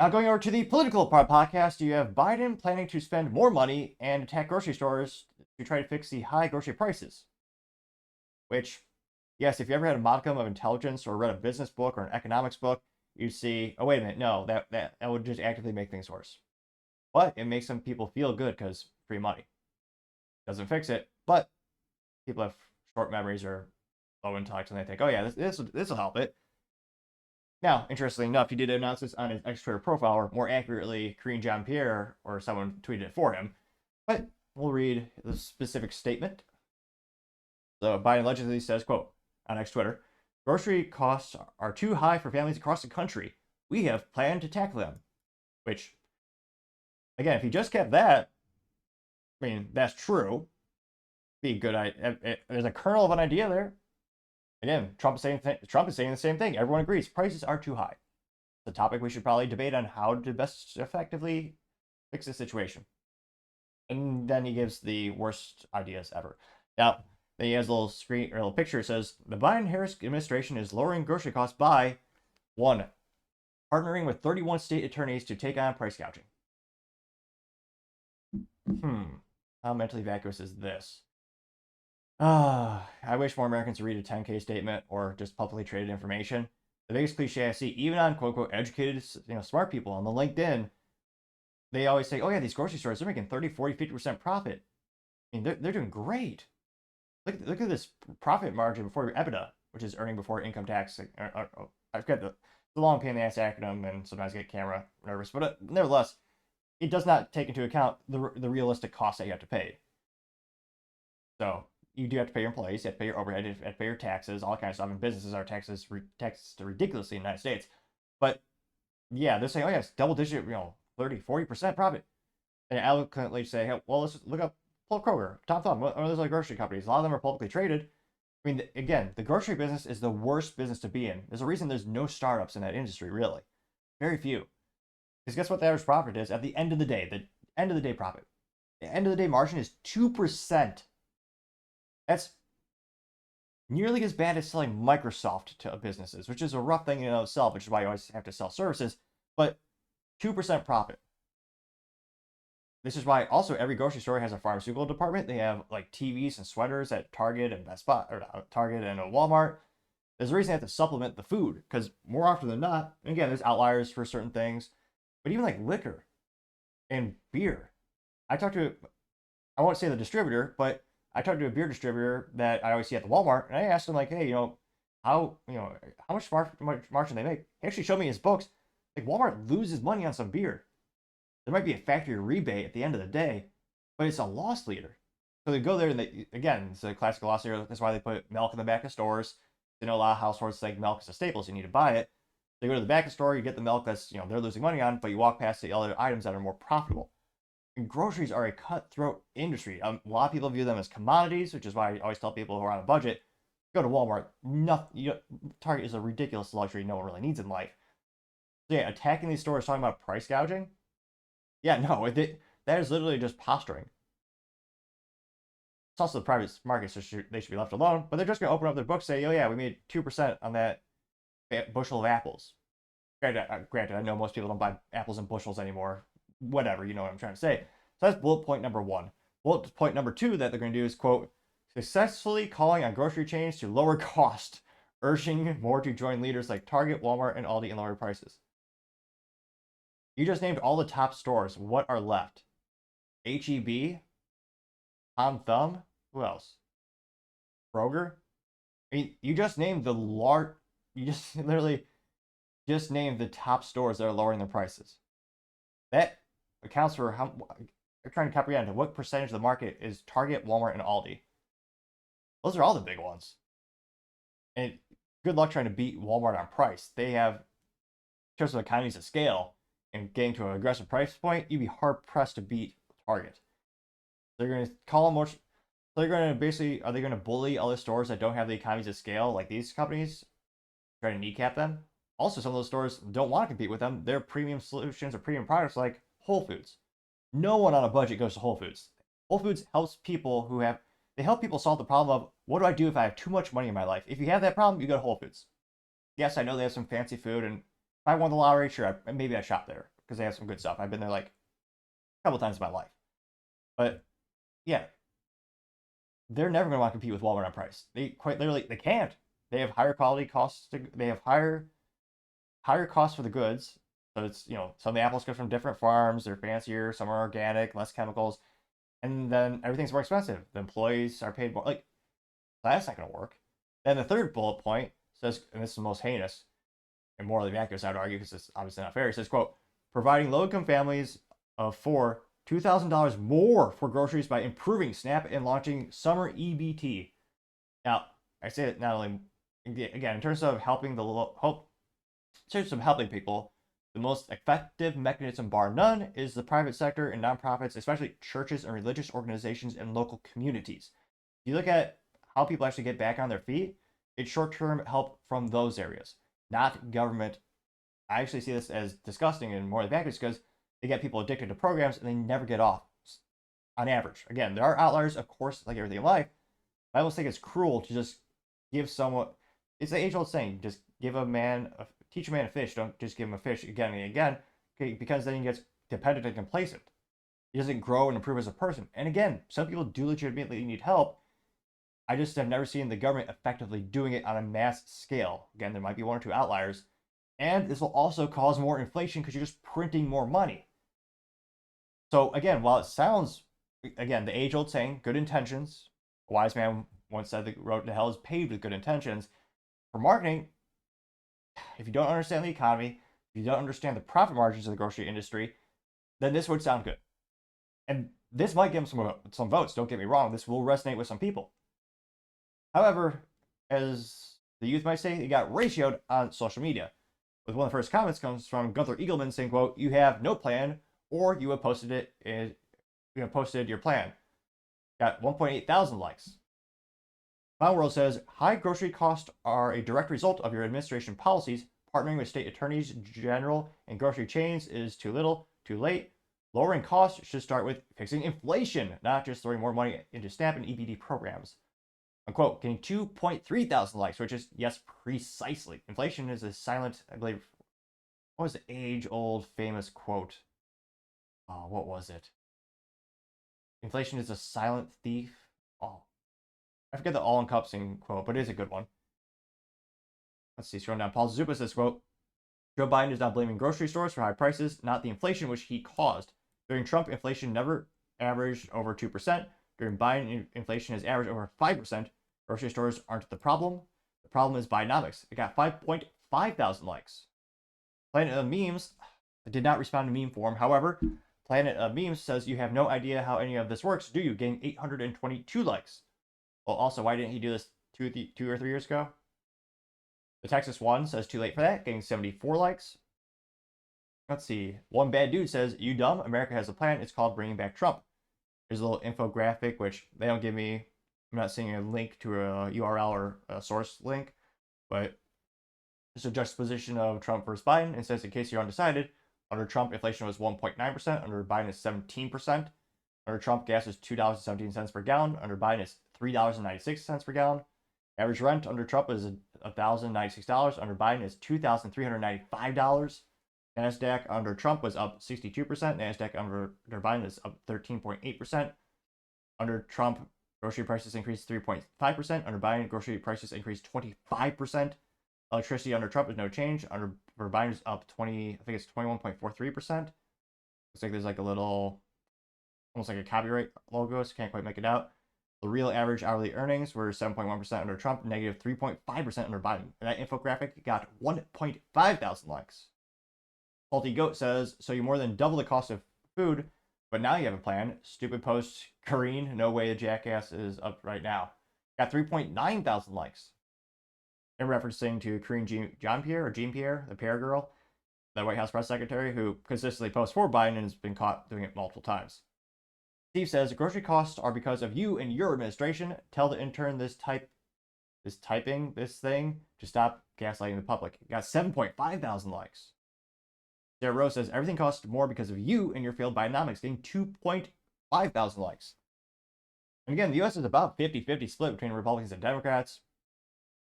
Now, going over to the political part podcast, you have Biden planning to spend more money and attack grocery stores to try to fix the high grocery prices. Which, yes, if you ever had a modicum of intelligence or read a business book or an economics book, you see, oh, wait a minute, no, that would just actively make things worse. But it makes some people feel good because free money. Doesn't fix it, but people have short memories or low intellect and they think, oh, yeah, this will help it. Now, interestingly enough, he did announce this on his X Twitter profile, or more accurately, Karine Jean-Pierre, or someone tweeted it for him. But we'll read the specific statement. So Biden allegedly says, quote, on X Twitter, grocery costs are too high for families across the country. We have planned to tackle them. Which, again, if he just kept that, I mean, that's true. Be good. There's a kernel of an idea there. Again, Trump is saying the same thing. Everyone agrees prices are too high. It's a topic we should probably debate on how to best effectively fix the situation. And then he gives the worst ideas ever. Now, then he has a little picture. It says the Biden-Harris administration is lowering grocery costs by 1, partnering with 31 state attorneys to take on price gouging. How mentally vacuous is this? I wish more Americans would read a 10K statement or just publicly traded information. The biggest cliche I see, even on quote-unquote educated, smart people on the LinkedIn, they always say, oh yeah, these grocery stores, they're making 30, 40, 50% profit. I mean, they're doing great. Look at this profit margin before EBITDA, which is earning before income tax. I forget the long pain in the ass acronym, and sometimes I get camera nervous, but nevertheless, it does not take into account the realistic costs that you have to pay. So you do have to pay your employees, you have to pay your overhead, you have to pay your taxes, all kinds of stuff. And businesses are taxed ridiculously in the United States. But yeah, they're saying, oh yes, double digit, 30, 40% profit. And eloquently say, hey, well, let's look up Kroger, Tom Thumb, or those other grocery companies. A lot of them are publicly traded. I mean, again, the grocery business is the worst business to be in. There's a reason there's no startups in that industry, really. Very few. Because guess what the average profit is at the end of the day? The end of the day profit. The end of the day margin is 2%. That's nearly as bad as selling Microsoft to businesses, which is a rough thing in and of itself, which is why you always have to sell services. But 2% profit. This is why also every grocery store has a pharmaceutical department. They have like TVs and sweaters at Target and Best Buy, or Target and Walmart. There's a reason they have to supplement the food, because more often than not, and again, there's outliers for certain things, but even like liquor and beer. I won't say the distributor, but I talked to a beer distributor that I always see at the Walmart, and I asked him like, hey, how much margin they make? He actually showed me his books. Like Walmart loses money on some beer. There might be a factory rebate at the end of the day, but it's a loss leader. So they go there and it's a classic loss leader. That's why they put milk in the back of stores. They know a lot of households like milk is a staple, so you need to buy it. They go to the back of the store, you get the milk that's they're losing money on, but you walk past the other items that are more profitable. And groceries are a cutthroat industry. A lot of people view them as commodities, which is why I always tell people who are on a budget, go to Walmart. Target is a ridiculous luxury no one really needs in life. So yeah, attacking these stores talking about price gouging. Yeah, no, that is literally just posturing. It's also the private market, so they should be left alone. But they're just going to open up their books, say, oh yeah, we made 2% on that bushel of apples. Granted, I know most people don't buy apples in bushels anymore. Whatever, you know what I'm trying to say. So that's bullet point number 1. Bullet point number 2 that they're going to do is, quote, successfully calling on grocery chains to lower cost, urging more to join leaders like Target, Walmart, and Aldi in lower prices. You just named all the top stores. What are left? H-E-B? Tom Thumb? Who else? Kroger? I mean, you just named you just literally just named the top stores that are lowering their prices. That accounts for how they're trying to comprehend what percentage of the market is Target, Walmart, and Aldi. Those are all the big ones. And good luck trying to beat Walmart on price. They have, in terms of economies of scale and getting to an aggressive price point, you'd be hard pressed to beat Target. They're going to call them more. They're going to basically, are they going to bully other stores that don't have the economies of scale like these companies? Try to kneecap them? Also, some of those stores don't want to compete with them. They're premium solutions or premium products like Whole Foods. No one on a budget goes to Whole Foods. Whole Foods helps people they help people solve the problem of, what do I do if I have too much money in my life? If you have that problem, you go to Whole Foods. Yes, I know they have some fancy food, and I won the lottery, sure, maybe I shop there because they have some good stuff. I've been there like a couple times in my life. But yeah, they're never going to want to compete with Walmart on price. They quite literally they can't. They have higher quality costs. They have higher costs for the goods. So it's some of the apples come from different farms. They're fancier. Some are organic, less chemicals, and then everything's more expensive. The employees are paid more. Like that's not going to work. Then the third bullet point says, and this is the most heinous and morally inaccurate, I would argue, because it's obviously not fair. It says, quote, providing low-income families of $2,000 more for groceries by improving SNAP and launching summer EBT. Now, I say it not only, again, in terms of helping helping people, the most effective mechanism, bar none, is the private sector and nonprofits, especially churches and religious organizations and local communities. If you look at how people actually get back on their feet, it's short-term help from those areas, not government. I actually see this as disgusting and morally backwards because they get people addicted to programs and they never get off on average. Again, there are outliers, of course, like everything in life. I almost think it's cruel to just give someone, it's the age-old saying, just teach a man a fish, don't just give him a fish again and again, okay, because then he gets dependent and complacent. He doesn't grow and improve as a person. And again, some people do legitimately need help. I just have never seen the government effectively doing it on a mass scale. Again, there might be one or two outliers. And this will also cause more inflation because you're just printing more money. So again, while it sounds, again, the age-old saying, good intentions, a wise man once said the road to hell is paved with good intentions. For marketing, if you don't understand the economy, if you don't understand the profit margins of the grocery industry, then this would sound good. And this might give them some votes, don't get me wrong. This will resonate with some people. However, as the youth might say, it got ratioed on social media. With one of the first comments comes from Gunther Eagleman saying, quote, you have no plan, or you have posted your plan. Got 1.8 thousand likes. Mountain World says, high grocery costs are a direct result of your administration policies. Partnering with state attorneys general and grocery chains is too little, too late. Lowering costs should start with fixing inflation, not just throwing more money into SNAP and EBT programs. Unquote, getting 2.3 thousand likes, which is, yes, precisely. Inflation is a silent, I believe, what was the age-old famous quote? Oh, what was it? Inflation is a silent thief. Oh, I forget the all-encompassing quote, but it is a good one. Let's see, scrolling down. Paul Zupa says, quote, Joe Biden is now blaming grocery stores for high prices, not the inflation which he caused. During Trump, inflation never averaged over 2%. During Biden, inflation has averaged over 5%. Grocery stores aren't the problem. The problem is Bidenomics. It got 5.5 thousand likes. Planet of Memes did not respond to meme form. However, Planet of Memes says, you have no idea how any of this works, do you? Getting 822 likes. Well, also, why didn't he do this 2 or 3 years ago? The Texas one says, too late for that, getting 74 likes. Let's see. One Bad Dude says, you dumb? America has a plan. It's called Bringing Back Trump. There's a little infographic, which they don't give me. I'm not seeing a link to a URL or a source link, but it's a juxtaposition of Trump versus Biden. It says, in case you're undecided, under Trump, inflation was 1.9%. Under Biden, is 17%. Under Trump, gas is $2.17 per gallon. Under Biden, it's $3.96 per gallon. Average rent under Trump is $1,096. Under Biden, is $2,395. NASDAQ under Trump was up 62%. NASDAQ under Biden is up 13.8%. Under Trump, grocery prices increased 3.5%. Under Biden, grocery prices increased 25%. Electricity under Trump is no change. Under Biden is up 21.43%. Looks like there's like a little, almost like a copyright logo, so can't quite make it out. The real average hourly earnings were 7.1% under Trump, negative 3.5% under Biden. And that infographic got 1.5 thousand likes. Salty Goat says, so you more than double the cost of food, but now you have a plan. Stupid post, Karine, no way the jackass is up right now. Got 3.9 thousand likes. In referencing to Karine Jean-Pierre, the PR girl, the White House press secretary, who consistently posts for Biden and has been caught doing it multiple times. Steve says, grocery costs are because of you and your administration. Tell the intern this thing to stop gaslighting the public. Got 7.5 thousand likes. Sarah Rose says, everything costs more because of you and your failed Bidenomics, getting 2.5 thousand likes. And again, the U.S. is about 50-50 split between Republicans and Democrats.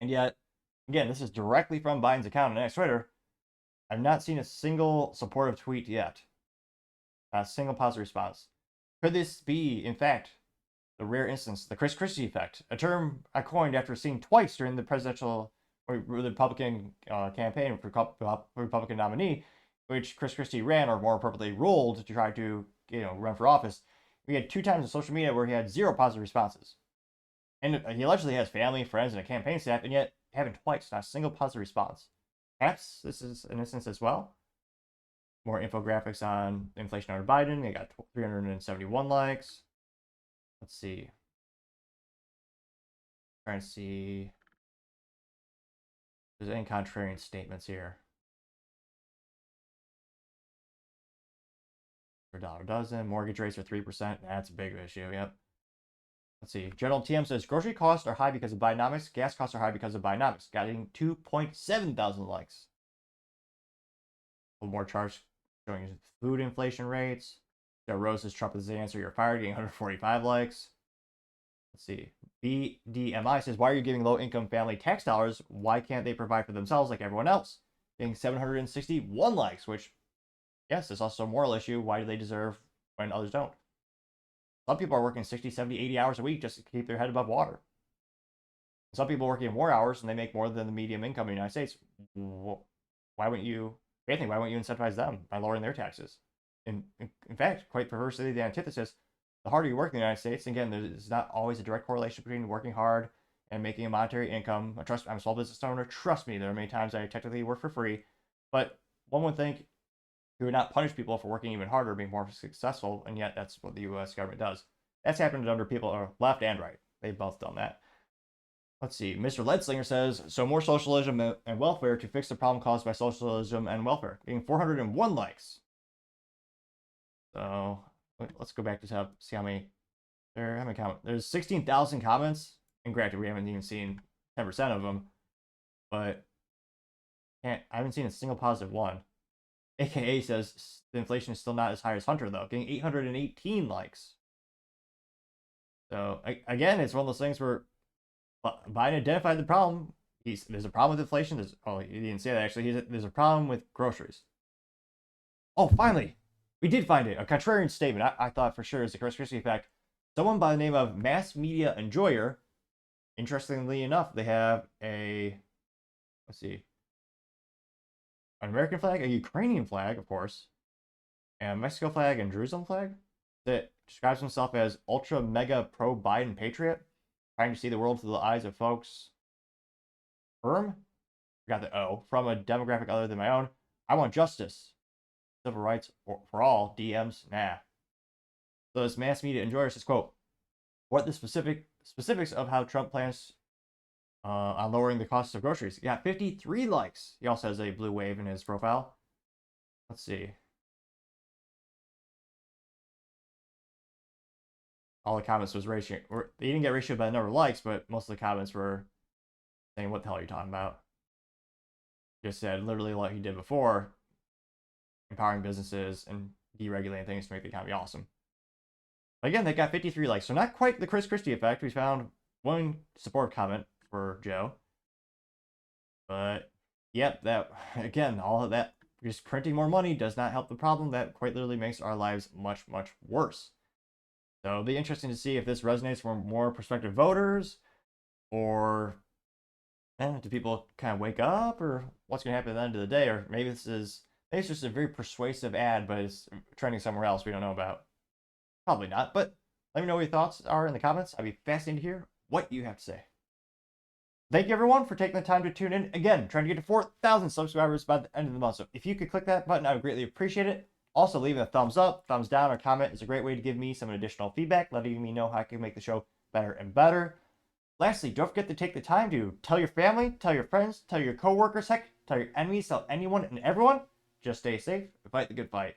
And yet, again, this is directly from Biden's account on X Twitter. I've not seen a single supportive tweet yet. A single positive response. Could this be, in fact, the rare instance, the Chris Christie effect, a term I coined after seeing twice during the presidential or the Republican campaign for Republican nominee, which Chris Christie ran, or more appropriately rolled, to try to run for office. We had 2 times on social media where he had 0 positive responses. And he allegedly has family, friends, and a campaign staff, and yet having twice, not a single positive response. Perhaps this is an instance as well. More infographics on inflation under Biden. They got 371 likes. Let's see. Trying to see if there's any contrarian statements here. For $1 dozen. Mortgage rates are 3%. That's a big issue. Yep. Let's see. General TM says grocery costs are high because of Bidenomics. Gas costs are high because of Bidenomics. Getting 2.7 thousand likes. A little more charts showing food inflation rates. Joe Rose says Trump is the answer. You're fired. Getting 145 likes. Let's see. BDMI says, why are you giving low-income family tax dollars? Why can't they provide for themselves like everyone else? Getting 761 likes, which, yes, is also a moral issue. Why do they deserve when others don't? Some people are working 60, 70, 80 hours a week just to keep their head above water. Some people are working more hours and they make more than the median income in the United States. Why wouldn't you, Anthony, why wouldn't you incentivize them by lowering their taxes? In fact, quite perversely, the antithesis, the harder you work in the United States, again, there's not always a direct correlation between working hard and making a monetary income. I'm a small business owner. Trust me, there are many times I technically work for free. But one would think you would not punish people for working even harder, being more successful, and yet that's what the U.S. government does. That's happened under people left and right. They've both done that. Let's see. Mr. Ledslinger says, so more socialism and welfare to fix the problem caused by socialism and welfare. Getting 401 likes. So let's go back to top, see how many comments. There's 16,000 comments, and granted, we haven't even seen 10% of them, but I haven't seen a single positive one. AKA says the inflation is still not as high as Hunter, though, getting 818 likes. So again, it's one of those things where Biden identified the problem. There's a problem with inflation. He didn't say that actually. There's a problem with groceries. Oh, finally, we did find it. A contrarian statement. I thought for sure it's the Chris Christie effect. Someone by the name of Mass Media Enjoyer. Interestingly enough, they have a, let's see, an American flag, a Ukrainian flag, of course, and a Mexico flag and Jerusalem flag that describes himself as ultra mega pro Biden patriot, trying to see the world through the eyes of folks. Forgot the O. From a demographic other than my own. I want justice. Civil rights for all. DMs, nah. So this Mass Media Enjoyer says, quote, what the specifics of how Trump plans on lowering the cost of groceries. He got 53 likes. He also has a blue wave in his profile. Let's see. All the comments was ratio. They didn't get ratioed by the number of likes, but most of the comments were saying, what the hell are you talking about? Just said literally what he did before, empowering businesses and deregulating things to make the economy awesome. But again, they got 53 likes, so not quite the Chris Christie effect. We found one support comment for Joe. But yep, that again, all of that, just printing more money does not help the problem. That quite literally makes our lives much, much worse. So it'll be interesting to see if this resonates for more prospective voters, or do people kind of wake up, or what's going to happen at the end of the day, or maybe it's just a very persuasive ad, but it's trending somewhere else we don't know about. Probably not, but let me know what your thoughts are in the comments. I'd be fascinated to hear what you have to say. Thank you, everyone, for taking the time to tune in. Again, trying to get to 4,000 subscribers by the end of the month. So if you could click that button, I would greatly appreciate it. Also, leaving a thumbs up, thumbs down, or comment is a great way to give me some additional feedback, letting me know how I can make the show better and better. Lastly, don't forget to take the time to tell your family, tell your friends, tell your coworkers, heck, tell your enemies, tell anyone and everyone. Just stay safe and fight the good fight.